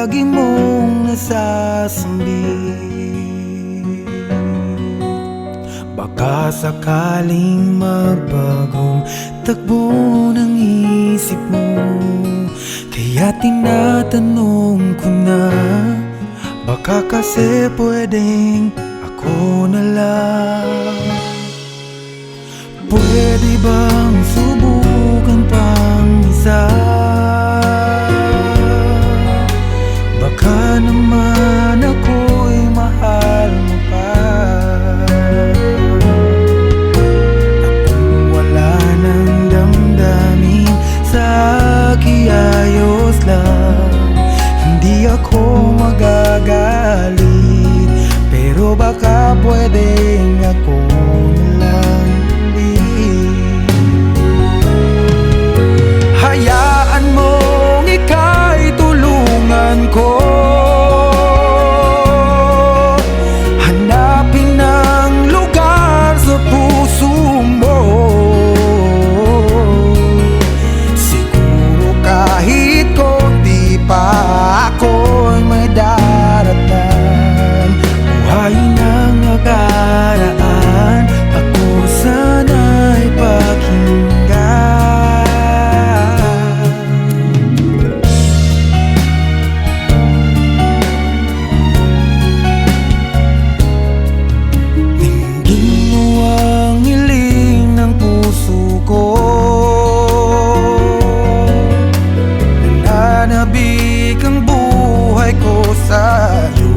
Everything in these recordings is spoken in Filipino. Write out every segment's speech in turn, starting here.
lagi mong nasasambi. Baka sakaling magbagong takbo ng isip mo, kaya tinatanong ko na, baka kasi pwedeng ako na lang. Pwede bang subukan pang isa? Baka naman ako'y mahal mo pa. At kung wala nang damdamin sa kiayos lang, hindi ako magagalit. Pero baka pwedeng ako na lang. Hayaan mong ika'y tulungan ko, hanapin ang lugar sa puso mo. Siguro kahit konti pa ako'y may daratan. Buhayin ang nakaraan, ako sana'y pakinggan. Nananabik ang buhay ko sa'yo.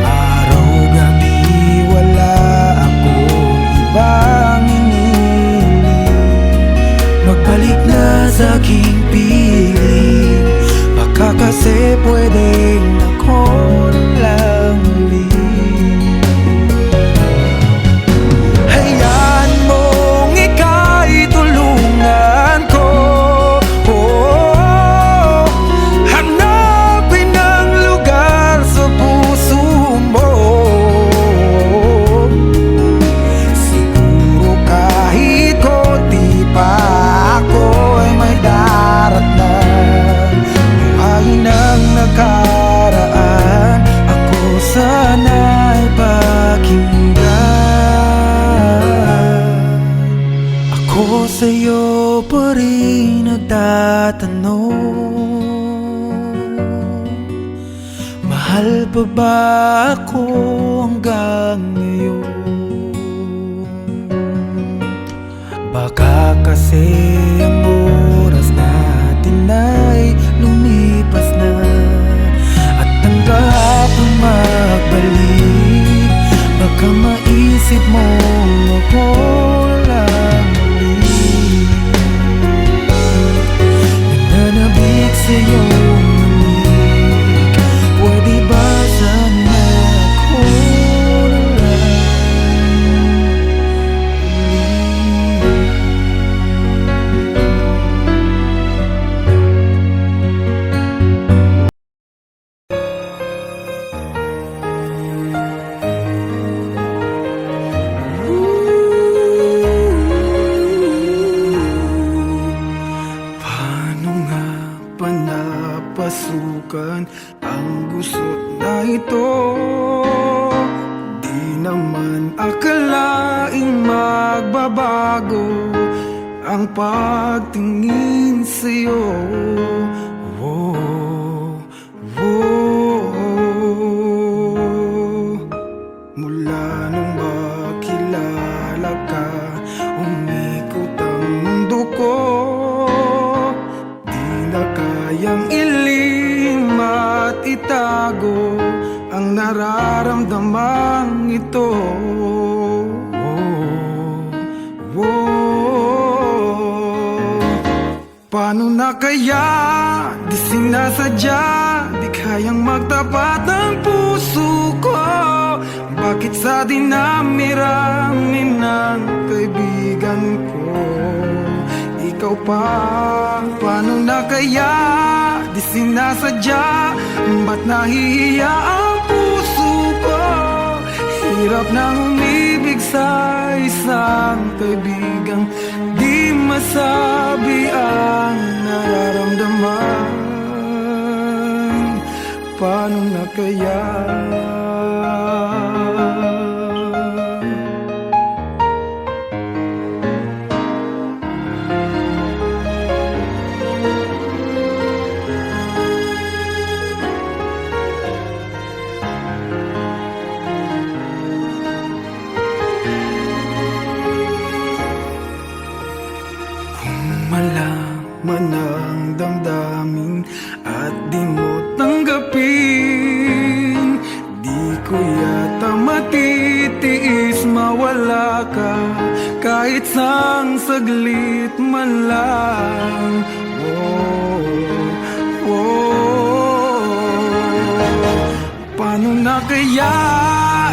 Araw-gabi wala akong ibang iniling. Magbalik na sa aking piling, baka kasi pwedeng ako lang ulit. Hayaan mong ika'y tulungan ko, hanapin ang lugar sa puso mo. Siguro kahit konti pa ako'y may daratan. Buhayin ang nakaraan, ako sana'y pakinggan. Ako sa'yo pa rin nagtatanong, mahal pa ba ako hanggang ngayon? Baka kasi ang oras natin ay lumipas na, at ang kahapon magbalik. Baka maisip mo ako lang ulit. Nananabik sa'yo ulit. Pwede ba sana ako na lang napasukan ang gusot na ito? Di naman akalaing magbabago ang pagtingin sa'yo. Mula nung makilala ka, umikot ang mundo ko. Kayang ilim at itago ang nararamdaman ito. Paano na kaya? Di sinasadya, di kayang magtapat ng puso ko. Bakit sa dinami-rami ng kaibigan ko, ikaw pa? Paano na kaya? Di sinasadya, ba't nahihiya ang puso ko? Hirap nang umibig sa isang kaibigang di masabi ang nararamdaman. ng damdamin at di mo tanggapin. Di ko yata matitiis mawala ka kahit sang saglit man lang. Oh, oh. Paano na kaya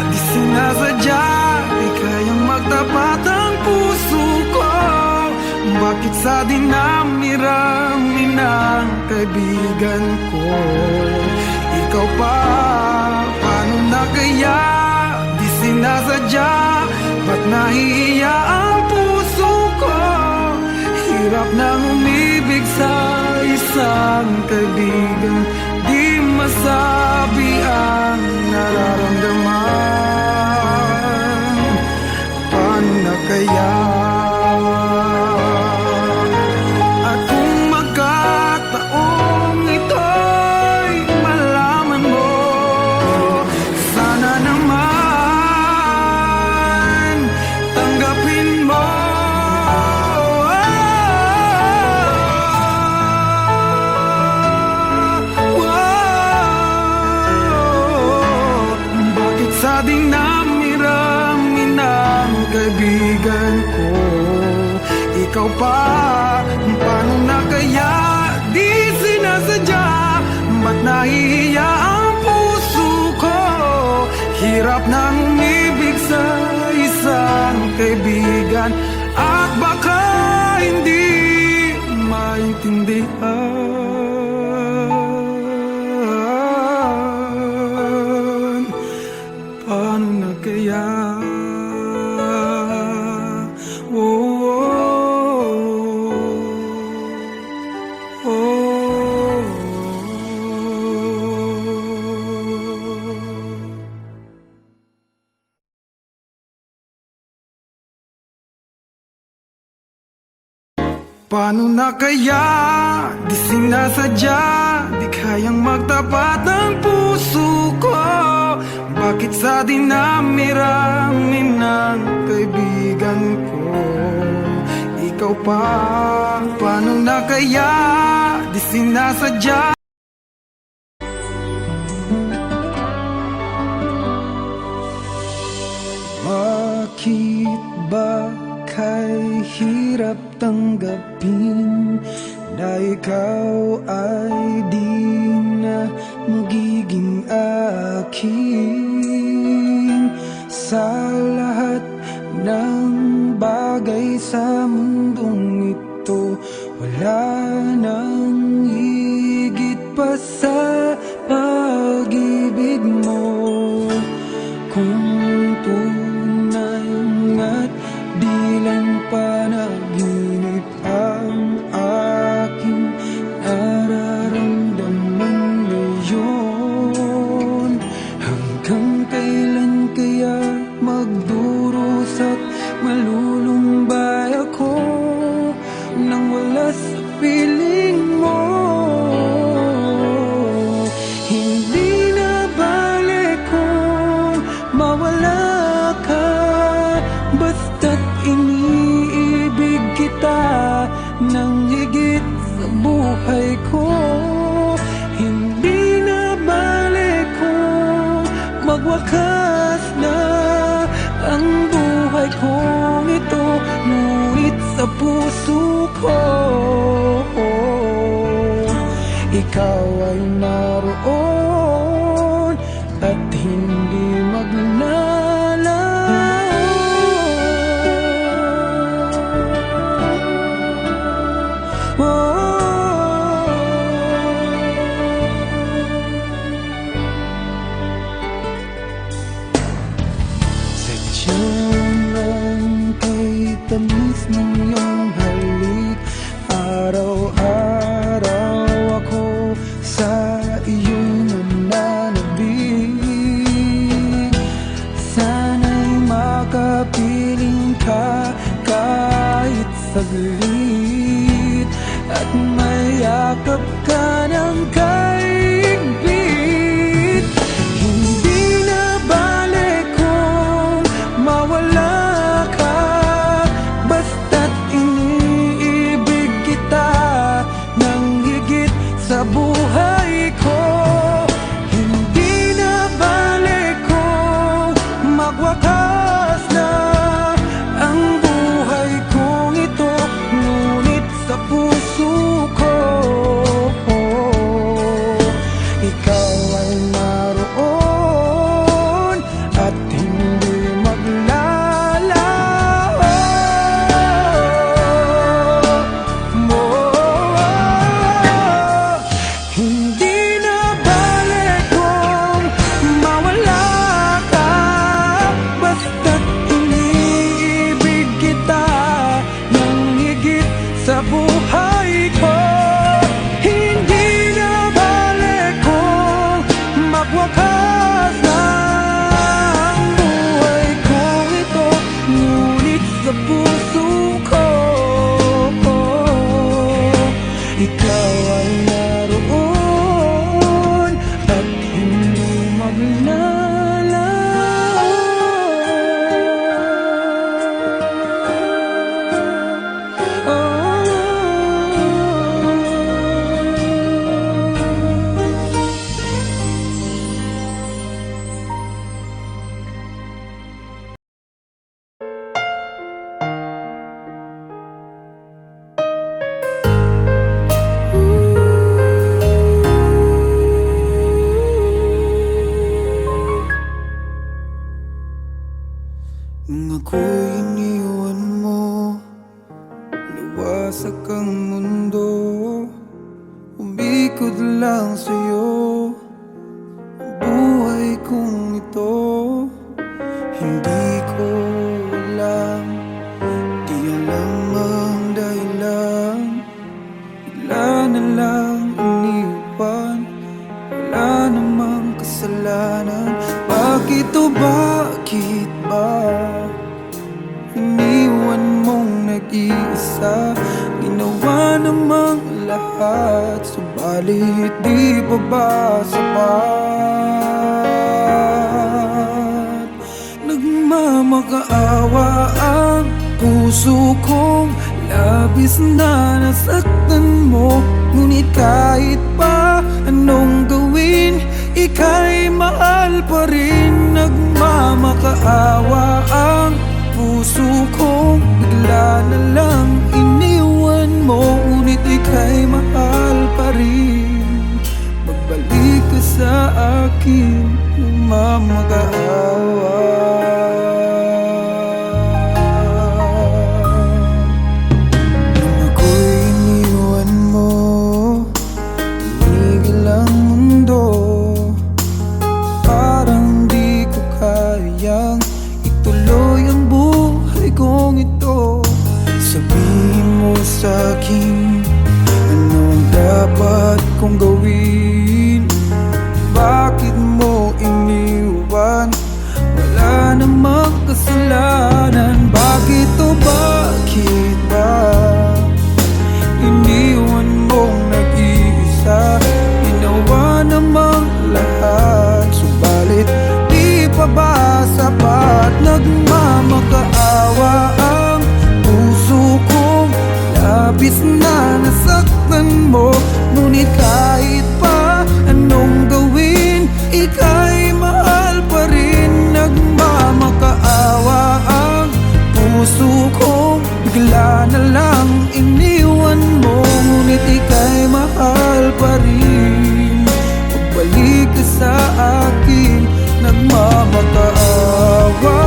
di sinasadya, di kayang magtapat ang puso ko? Bakit sa dinami-rami ng kaibigan ko ikaw pa? Paano na kaya di sinasadya, ba't nahihiya ang puso ko? Hirap nang umibig sa isang kaibigan, di masabi ang nararamdaman. Paano na kaya? At kung magkataong ito'y malaman mo, sana naman tanggapin mo. Bakit sa dinami-rami ng kaibigan ko ikaw pa? Paano na kaya di sinasadya, ba't nahihiya ang puso ko? Hirap nang umibig sa isang kaibigan at baka hindi maintindihan. Paano na kaya? Paano na kaya di sinasadya, di kayang magtapat ang puso ko? Bakit sa dinami-rami ng kaibigan ko ikaw pa? Paano na kaya di sinasadya? Bakit ba kay hirap tanggapin na ikaw ay di na magiging akin? Sa lahat ng bagay sa mundong ito, wala nang higit pa sa pag-ibig mo. Kung tunay nga't di lang panaginip ang aking nararamdaman ngayon, hanggang kailan kaya magdurusa at malulumbay ako nang wala sa piling mo? Hindi na balik kung mawala ka, basta't iniibig kita nang higit sa buhay ko. Hindi na balik kung magwakas na ang buhay kong ito, ngunit sa puso ko ikaw ay naroon at hindi maglalaho. Sadyang kay tamis ng iyong halik, araw-araw ako sa iyong lang sa'yo ang buhay kong ito. Hindi ko alam, di alam ang dahilan. Bigla na lang iniwan, wala namang kasalanan. Bakit o bakit ba iniwan mong nag-iisa? Ginawa namang lahat, subalit di pa ba sapat? Nagmamakaawa ang puso kong labis na nasaktan mo. Ngunit kahit pa anong gawin, ika'y mahal pa rin. Nagmamakaawa ang puso kong bigla na lang iniwan mo. Ngunit ika'y mahal pa rin. Magbalik ka sa akin, nagmamakaawa. Nung ako'y iniwan mo, tumigil ang mundo. Parang di ko kayang ituloy ang buhay kong ito. Sabihin mo sa'kin, anong dapat kong gawin? Bakit mo iniwan? Wala namang kasalanan. Bakit o bakit ba iniwan mong nag-iisa? Ginawa namang lahat, subalit di pa ba sapat? Nagmamakaawa ang puso kong labis na nasaktan mo. Ngunit kahit pa anong gawin, ika'y mahal pa rin. Nagmamakaawa ang puso kong bigla na lang iniwan mo. Ngunit ika'y mahal pa rin. Pagbalik ka sa akin, nagmamakaawa.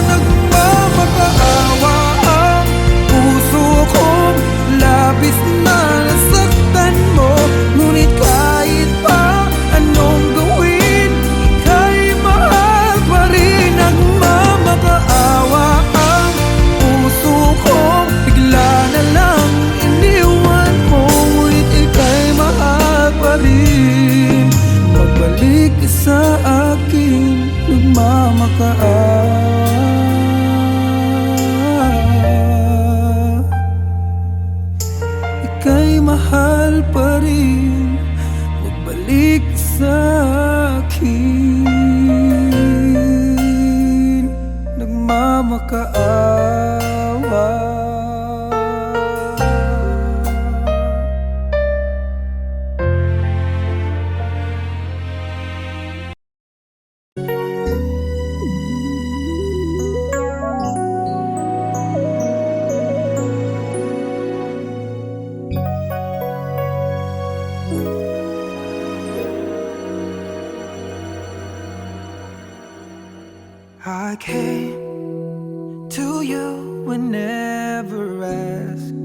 Nagmamakaawa ang puso kong labis na nasaktan mo. Ngunit kahit pa anong gawin, ika'y mahal pa rin. Nagmamakaawa ang puso kong bigla na lang iniwan mo. Ngunit ika'y mahal pa rin. Magbalik ka sa akin, nagmamakaawa. Ika'y mahal pa rin. Magbalik ka sa akin, nagmamakaawa. I came to you and never asked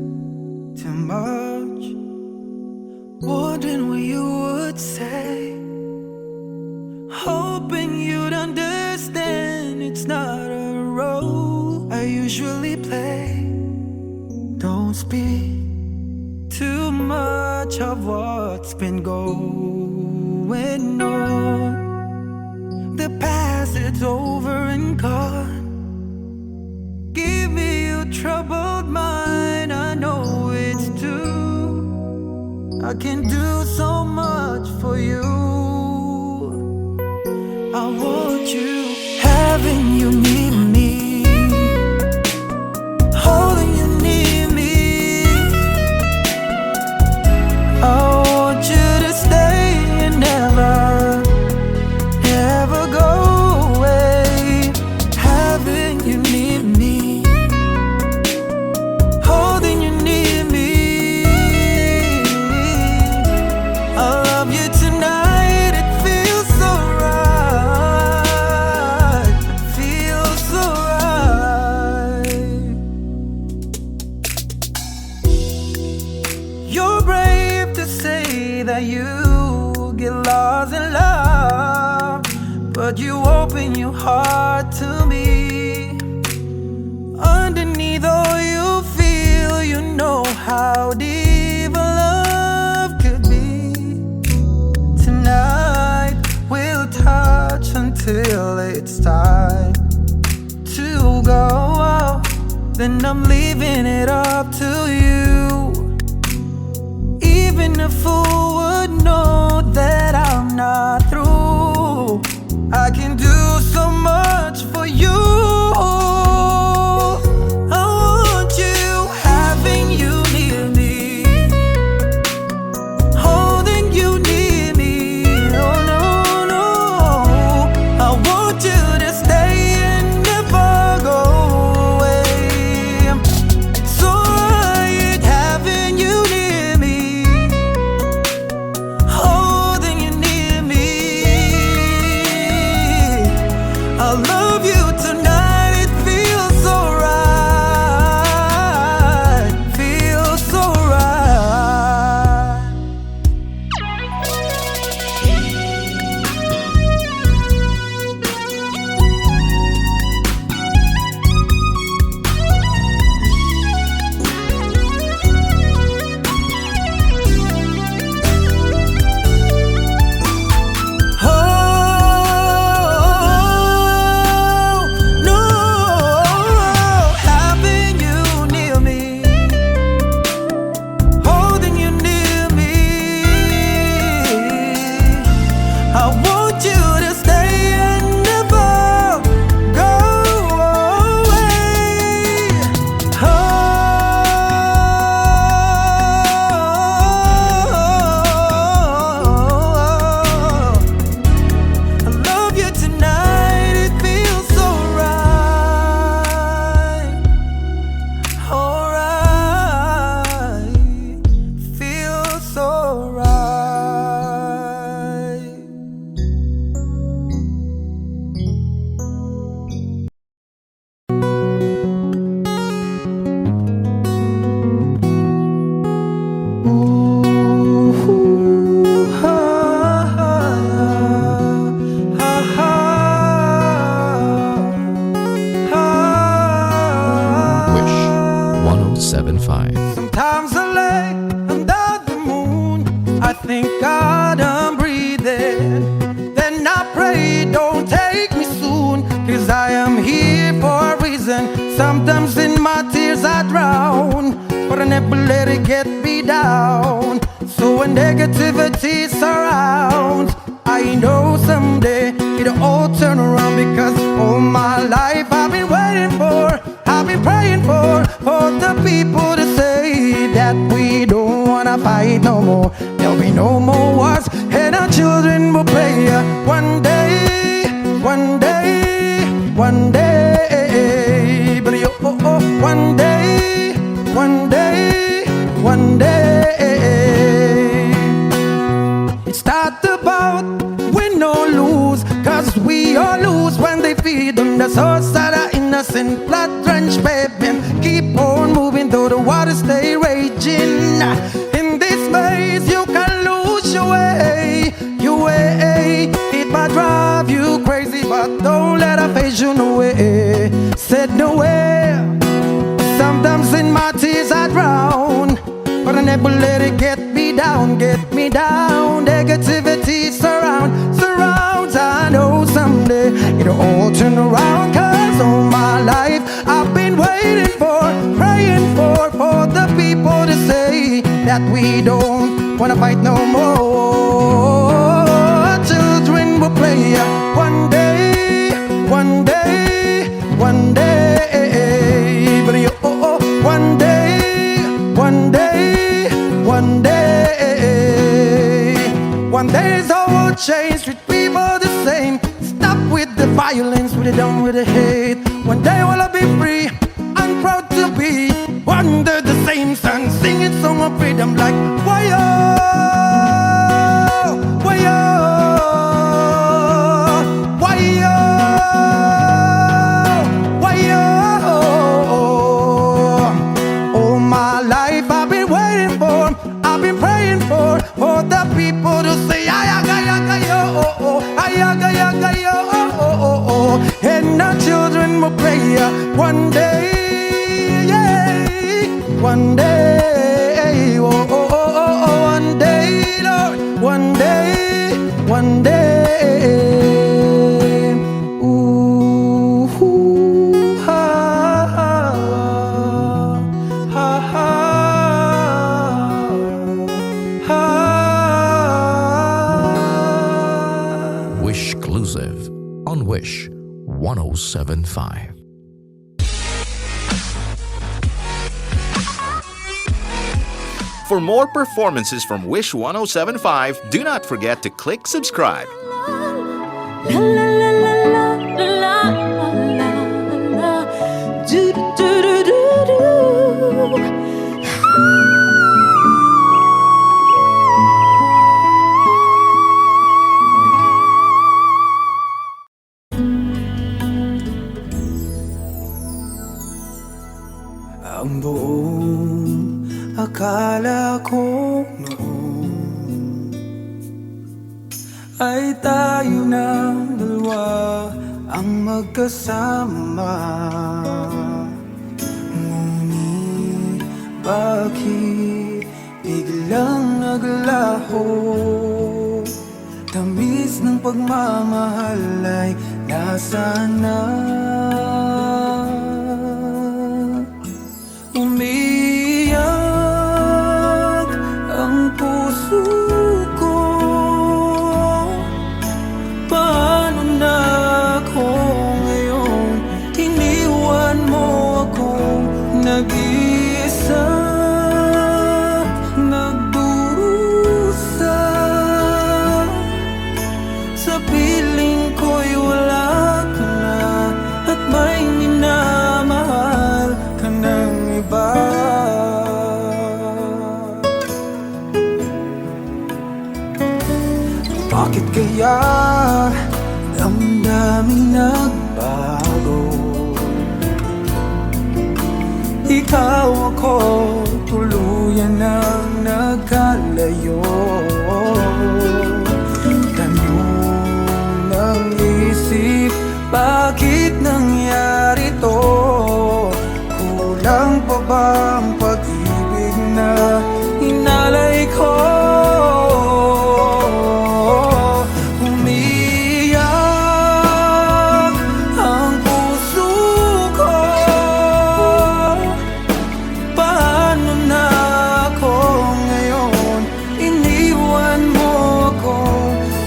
too much, wondering what you would say, hoping you'd understand it's not a role I usually play. Don't speak too much of what's been going on. The past, it's over and gone. Give me your troubled mind, I know it's true. I can do so much for you. I want you, having you near me, holding you near me. I want you to stay and never, never go away. Having you near me, holding you near me. I love you tonight. that you get lost in love, but you open your heart to me. Underneath all you feel, you know how deep a love could be. Tonight we'll touch until it's time to go. Then I'm leaving it up to you. Even a fool would know that I'm not through. I can do so much for you. I want you, having you near me, holding you near me. Oh no, no, I want you to stay and never go away. So right, having you near me, holding you near me. I love you tonight, it feels so right, feels so right. Oh no, having you near me, holding you near me. I want you to stay and never go away. Oh, I love you tonight, it feels so right. Alright, feels so right. Ooh, ha, ha, ha, ha, ha. Wish 1075. Sometimes I lay under the moon, I thank God I'm breathing. Then I pray, don't take me soon, 'cause I am here for a reason. Sometimes in my tears I drown, but I never let it get me down. So when negativity surrounds, I know someday it'll all turn around, because all my life I've been waiting for, I've been praying for the people to say that we don't wanna fight no more. There'll be no more wars, and our children will play. One day, one day, one day, but you, oh, oh, one day, one day, one day. It's not about win or lose, 'cause we all lose when they feed on the source of the innocent blood-drenched baby. Keep on moving though the waters stay raging. In this maze you can lose your way, your way. It might drive you crazy, but don't let it phase you no way. Said no way. Sometimes in my tears I drown, but I never let it get me down, get me down. Negativity surrounds. I know someday it'll all turn around, 'cause all my life I've been waiting for, praying for the people to say that we don't wanna fight no more. Children will play one day, one day, one day, but you, oh, oh, one day, one day, one day. One day it's all will change, treat people the same. Stop with the violence, with it down with the hate. One day will I be free, I'm proud to be under the same sun, singing song of freedom like why-oh, why-oh, why-oh, why-oh. All my life I've been waiting for, I've been praying for the people 1075. For more performances from Wish 1075, do not forget to click subscribe. La la la la la la la la la. Do do do do do do. Ang buong akala ko noon ay tayo ng dalawa ang magkasama. Ngunit bakit biglang naglaho? Tamis ng pagmamahal ay nasaan na? Umiyak ang puso ko. Paano na ako ngayon? Iniwan mo akong nag-iisa, nagdurusa. Sa piling ko'y wala ka na, at may minamahal ka ng iba. Bakit kaya damdaming nagbago? Ikaw ako, tuluyan nang nagkalayo. Tanong ng isip, bakit nangyari to? Kulang pa ba ang pag-ibig na inalay ko? Umiyak ang puso ko. Paano na ako ngayon? Iniwan mo ako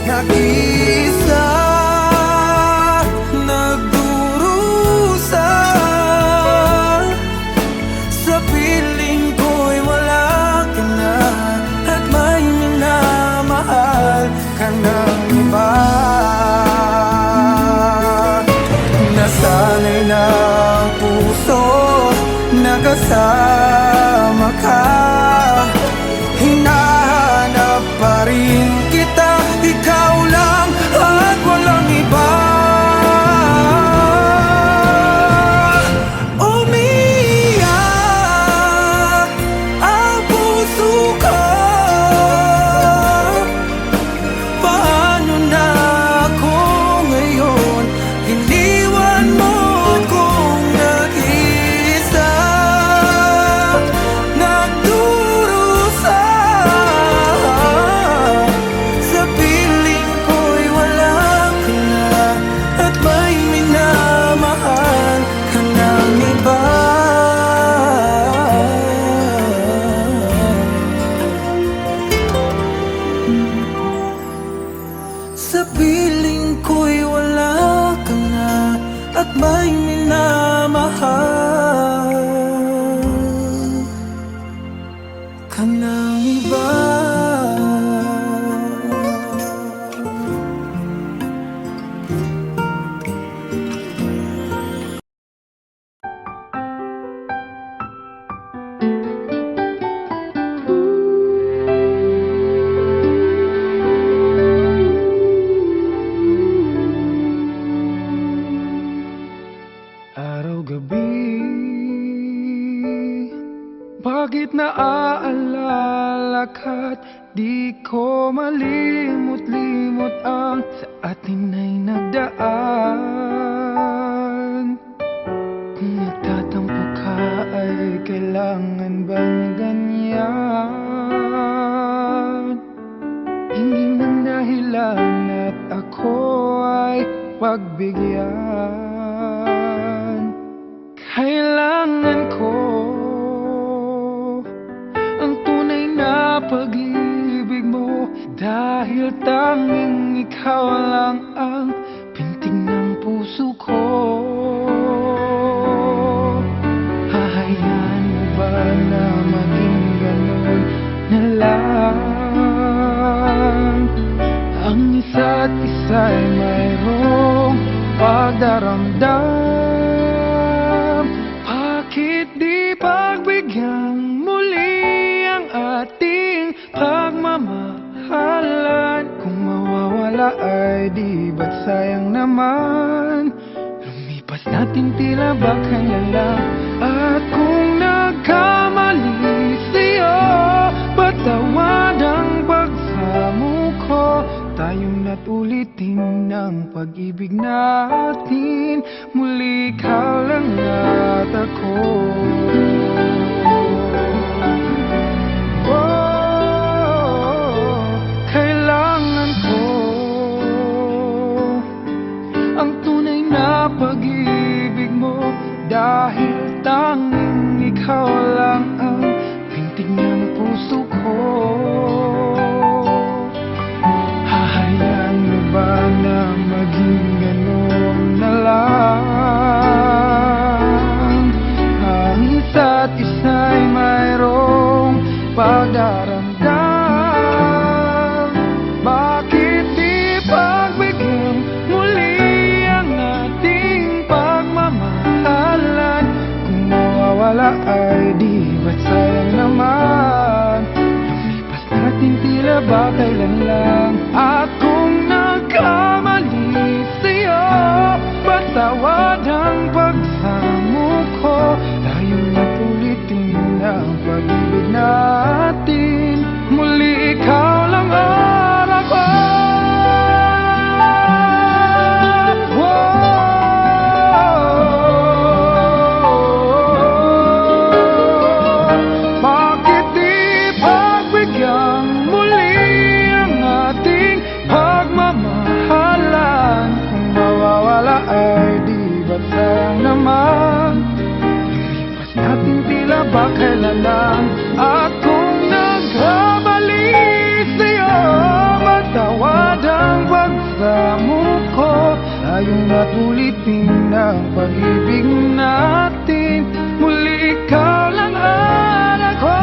nag-isa, nagdurusa. Sa piling ko'y wala ka na, at may minamahal ka ng iba. Nasanay na ang puso, nakasama ka. Hinahanap pa rin kita, ikaw lang at walang iba. Umiyak ang puso ko. Paano na ako ngayon? Iniwan mo akong nag-isa, nagdurusa. Sa piling ko'y wala ka na, at may minamahal ka ng iba. Sa piling ko'y wala ka na, at may minamahal ka ng iba. Araw-gabi, bakit naaalala ka't di ko malimot-limot ang sa atin ay nagdaan? Kung nagtatampo ka ay kailangan bang ganyan? Hindi man dahilan at ako ay pagbigyan. Kailangan ko ang tunay na pag-ibig mo, dahil tanging ikaw lang ang pintig ng puso ko. sana maging ganun na lang. Ang isa't isa'y mayroong pagdaramdam. Bakit di pagbigyan muli ang ating pagmamahalan? Kung mawawala ay di ba't sayang naman? Lumipas natin tila ba kailan? At kung nagkamali sa'yo, patawad ang pagsamo ko. Tayong natulitin ng pag-ibig natin. Muli ikaw lang at ako. Oh, kailangan ko ang tunay na pag-ibig mo. Dahil tanging ikaw lang ang pintig ng puso ko. Hahayaan mo ba na maging ganun na lang? Ang isa't isa'y mayroong pagdaramdam. Bakit di pagbigyan muli ang ating pagmamahalan? Kung mawawala ay di ba't sayang naman? Lumipas natin tila ba kailan lang? At kung nagkamali sa'yo, patawad ang pagsamo ko. Tayong napulitin ang pag-ibig natin. Muli ikaw lang at ako. Bakit di pagbigyan muli ang ating pagmamahalan? Kung mawawala ay di ba't sayang naman? Lumipas natin tila ba kailan lang? At kung nagkamali sa'yo, magtawad ang pagsamo ko. Tayong natulitin ang pag-ibig natin. Muli ikaw lang at ako.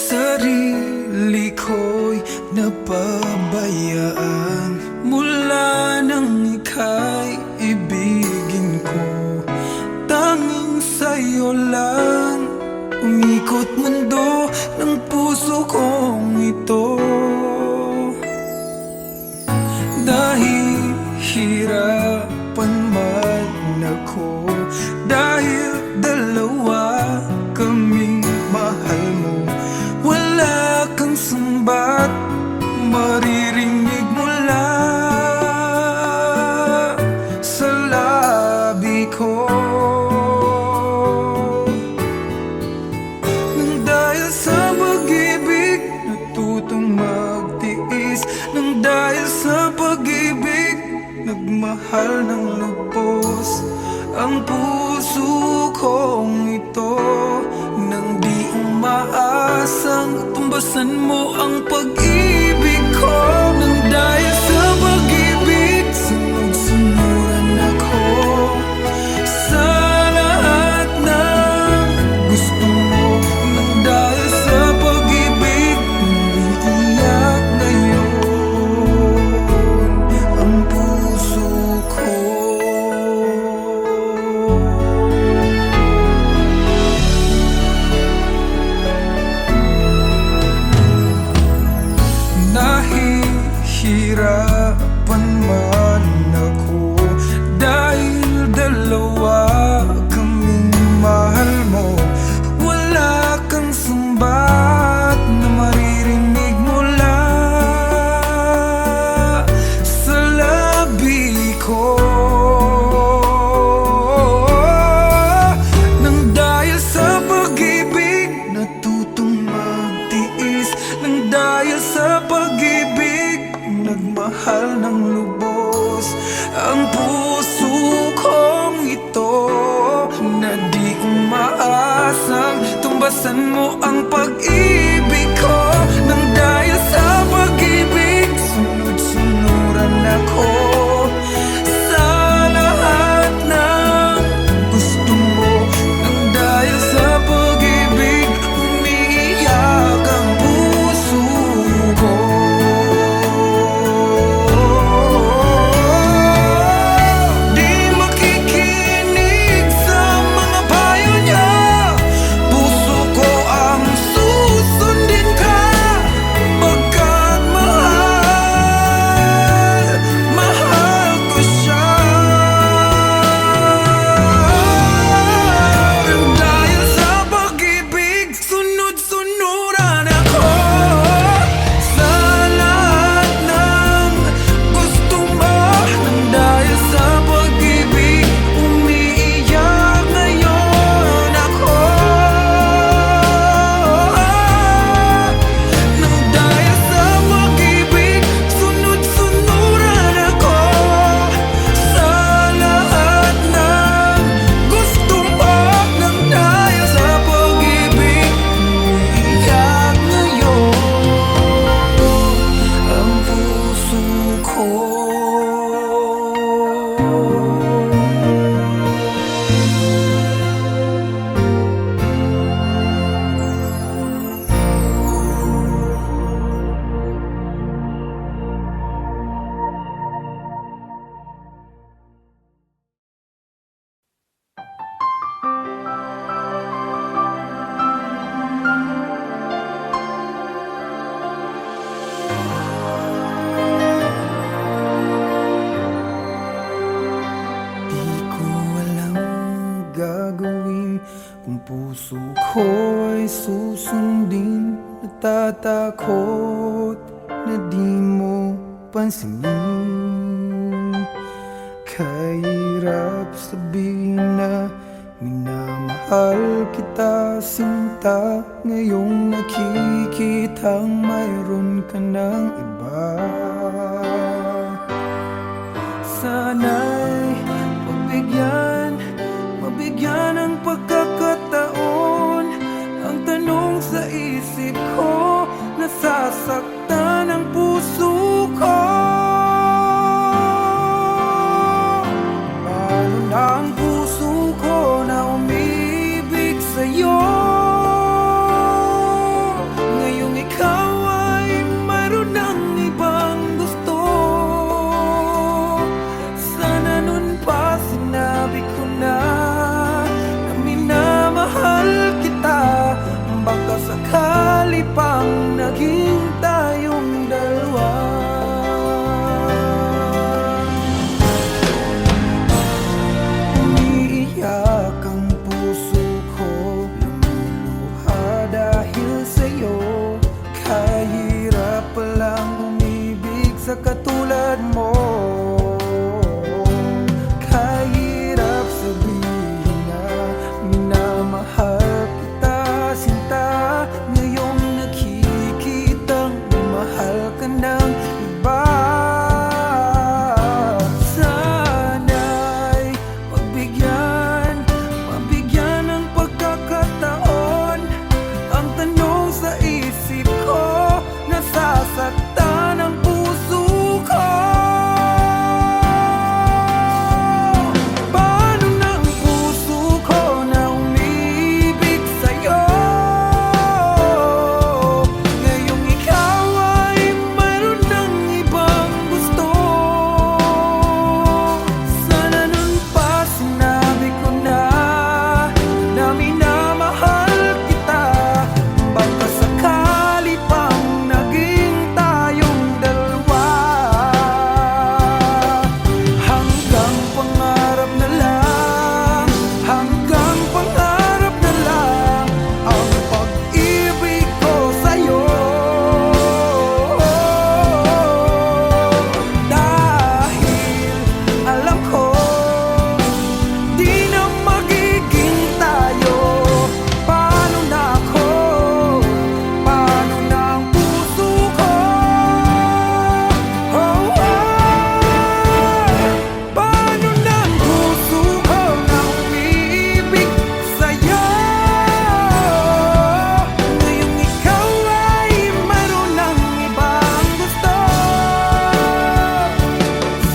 Sarili ko'y napabayaan mula nang ika'y ibigin ko. Tanging sa'yo lang umikot mundo ng puso kong ito. Dahil hirapan man ako, dahil dalawa kaming mahal mo. Wala kang sumbat maririnig mula sa labi ko. Nang dahil sa pag-ibig natutong magtiis. Nang dahil sa pag-ibig nagmahal ng lubos ang puso kong ito. Nang di umaasang tumbasan mo ang pag-ibig ko. Nang dahil sa pag-ibig sunod-sunuran ako sa lahat ng gusto mo. Nang dahil sa pag-ibig umiiyak ngayon ang puso ko. Kung puso ko ay susundin, natatakot na di mo pansinin. Kahirap sabihin na minamahal kita, sinta. Ngayong nakikitang mayroon ka ng iba. Sana'y mabigyan ng pagkakataon. Ang tanong sa isip ko, nasasaktan ang puso ko. Paano na ang puso ko na umibig sa'yo? Ngayong ikaw ay mayroon ng ibang gusto. Sana nun pa sinabi ko na minamahal kita. Baka sakali pang naging tayong dalawa. Umiiyak ang puso ko, lumuluha dahil sa'yo. Kahirap palang umibig sa katulad mo. Kahirap sabihin na minamahal kita, sinta. Ngayong nakikitang mahal ka ng iba. Sana'y mabigyan ng pagkakataon. Ang tanong sa isip ko, nasasaktan ang puso ko. Paano na ang puso ko na umibig sa'yo? Ngayong ikaw ay mayroon ng ibang gusto. Sana nun pa sinabi ko na minamahal kita. Baka sakali pang naging tayong dalawa. Hanggang pangarap na lang, hanggang pangarap na lang ang pag-ibig ko sa'yo. Dahil alam ko, di na magiging tayo. Paano na ako? Paano na ang puso ko? Paano na ang puso ko na umiibig sa'yo? Ngayong ikaw ay mayroon ng ibang gusto.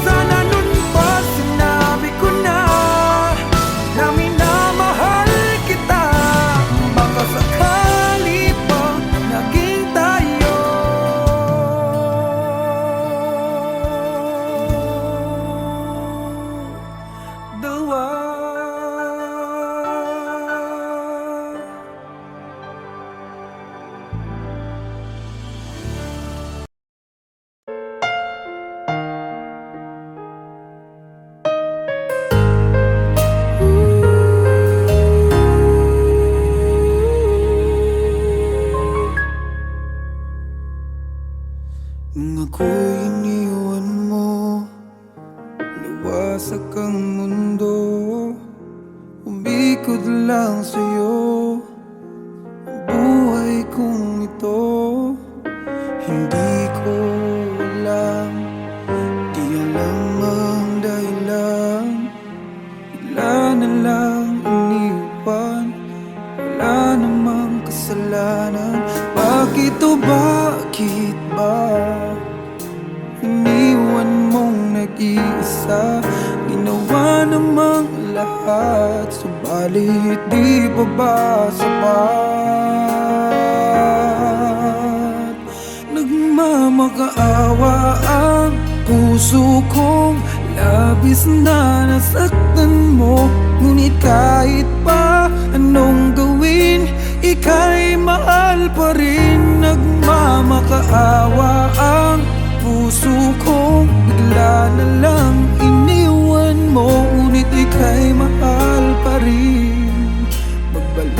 Sana nun pa sinabi ko na minamahal kita. Baka sakali pang naging tayo dalawa. Nung ako'y iniwan mo, nawasak ang mundo. Umikot lang sa'yo ang buhay kong ito. Hindi ko alam, di alam ang dahilan. Bigla na lang iniwan, wala namang kasalanan. Bakit o bakit ba iniwan mong nag-iisa? Ginawa namang lahat, subalit di pa ba sapat? Nagmamakaawa ang puso kong labis na nasaktan mo. Ngunit kahit pa anong gawin, ika'y mahal pa rin. Nagmamakaawa ang puso kong bigla na lang iniwan mo. Ngunit ika'y mahal pa rin. Magbalik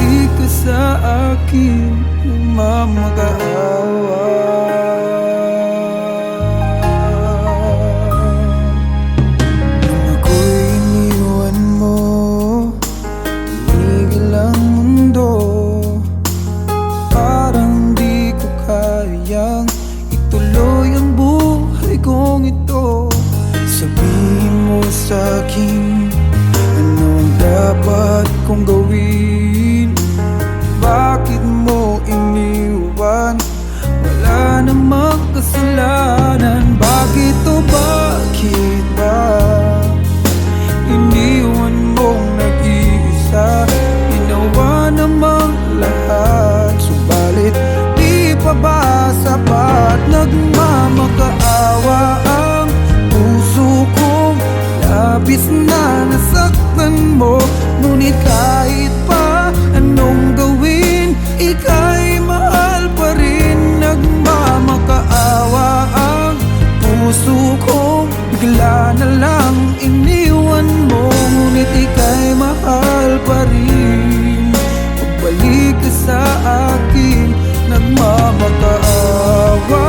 mahal pa rin. Pagbalik ka sa akin, nagmamakaawa.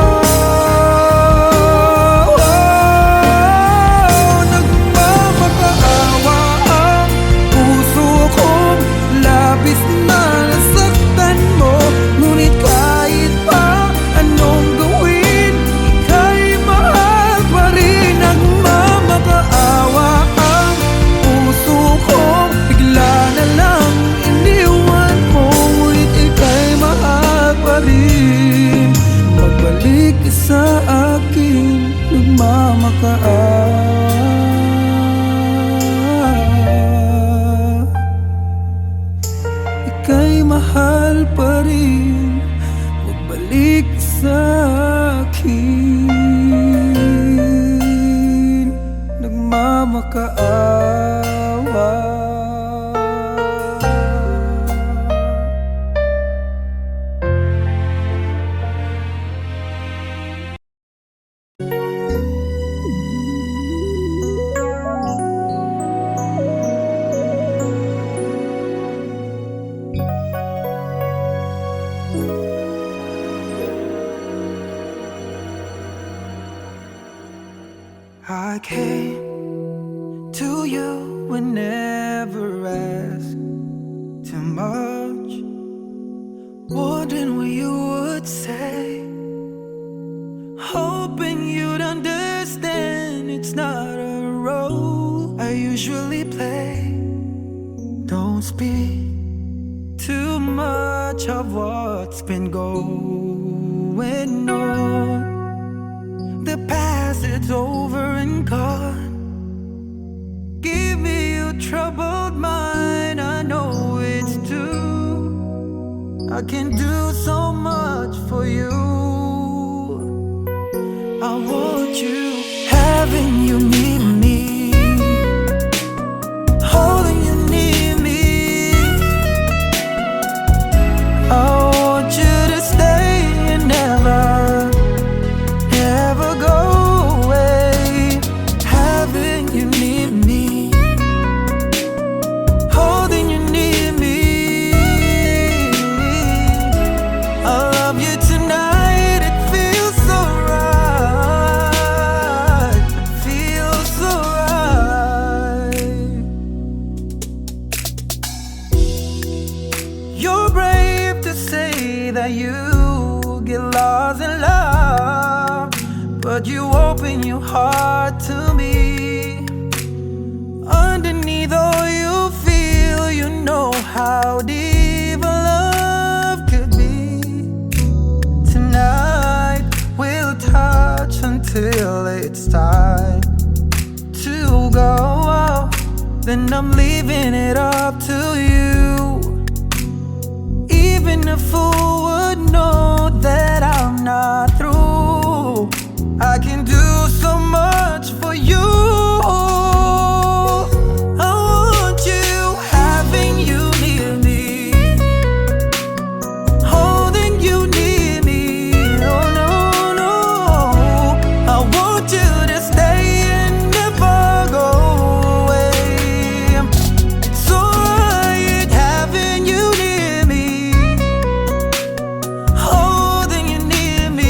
Nagmamakaawa ang puso kong labis na nasaktan mo. Ngunit kahit pa anong gawin, ika'y mahal pa rin. Nagmamakaawa ang puso kong bigla na lang iniwan mo. Ngunit ika'y mahal pa rin. Magbalik ka sa akin, nagmamakaawa. Ika'y mahal pa rin. Magbalik ka sa akin, nagmamakaawa. I came to you and never asked too much, wondering what you would say, hoping you'd understand it's not a role I usually play. Don't speak too much of what's been going on. The past, it's over and gone. Give me your troubled mind, I know it's true. I can do so much for you. I want you, having you near me, holding you near me. I want you to stay and never go away. Having you near me, holding you near me. I love you tonight, it feels so right. It feels so right. You're brave to say that you get lost in love, but you open your heart to me. Underneath all you feel, you know how deep a love could be. Tonight we'll touch until it's time to go. Then I'm leaving it up to you. Even a fool would know that I'm not through. I can do so much for you. I want you, having you near me, holding you near me. Oh no, no, I want you to stay and never go away. It's alright, having you near me, holding you near me.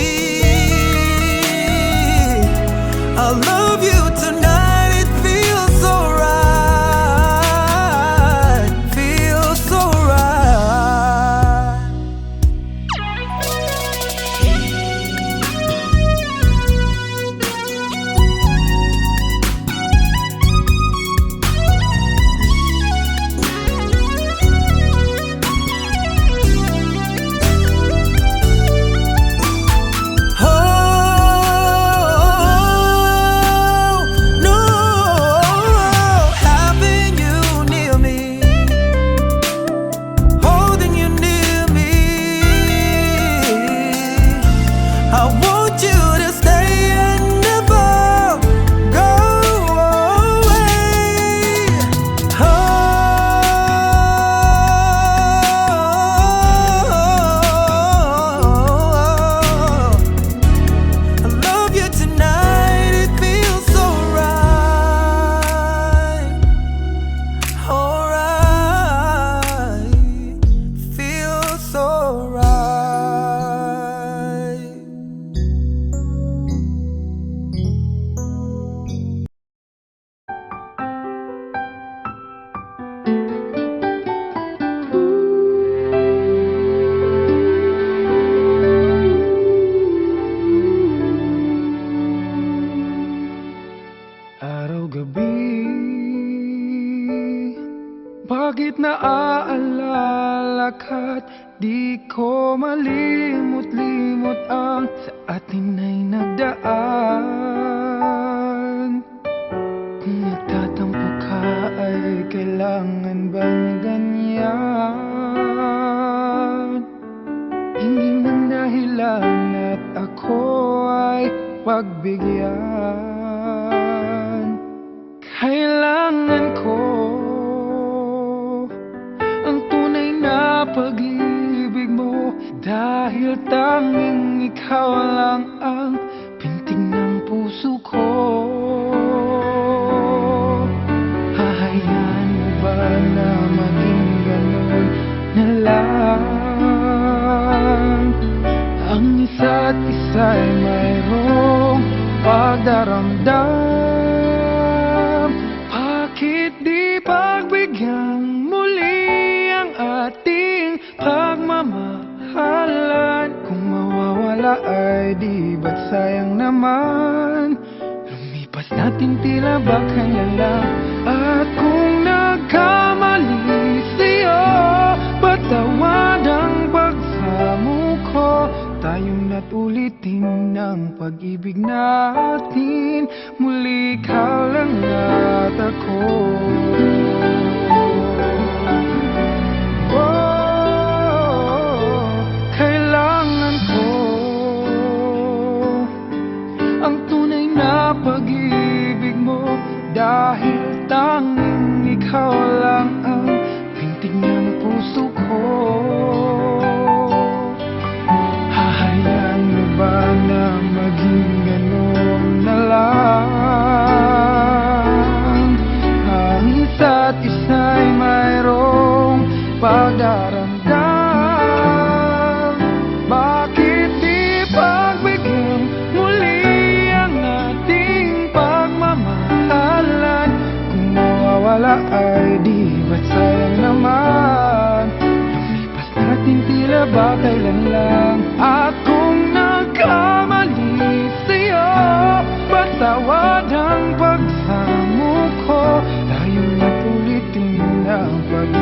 Bakit naaalala ka't di ko malimot-limot ang sa atin ay nagdaan? Kung nagtatampo ka ay kailangan bang ganyan? Hindi man dahilan at ako ay pagbigyan. Kailangan ko ang tunay na pag-ibig mo, dahil tanging ikaw lang ang pintig ng puso ko. Hahayaan mo ba na maging ganun na lang? Ang isa't isa'y mayroong pagdaramdam. Bakit di pagbigyan muli ang ating pagmamahalan? Kung mawawala ay di ba't sayang naman? Lumipas natin tila ba kaya lang? At kung nagkamali sa'yo, patawad ang pagsamo ko. Tayong na't ulitin ng pag-ibig natin, muli ikaw lang at ako. Oh, kailangan ko ang tunay na pag-ibig mo, dahil tanging ikaw lang ang pintig ng puso ko. Hahayaan mo ba na maging ganun na lang? Ang isa't isa'y mayroong pagdaramdam. Bakit di pagbigyan muli ang ating pagmamahalan? Kung mawawala ay di ba't sayang naman? Lumipas natin tila ba kailan lang? At kung nagkamali sa'yo, patawad ang pagsamo ko. Tayo na ulitin ang pag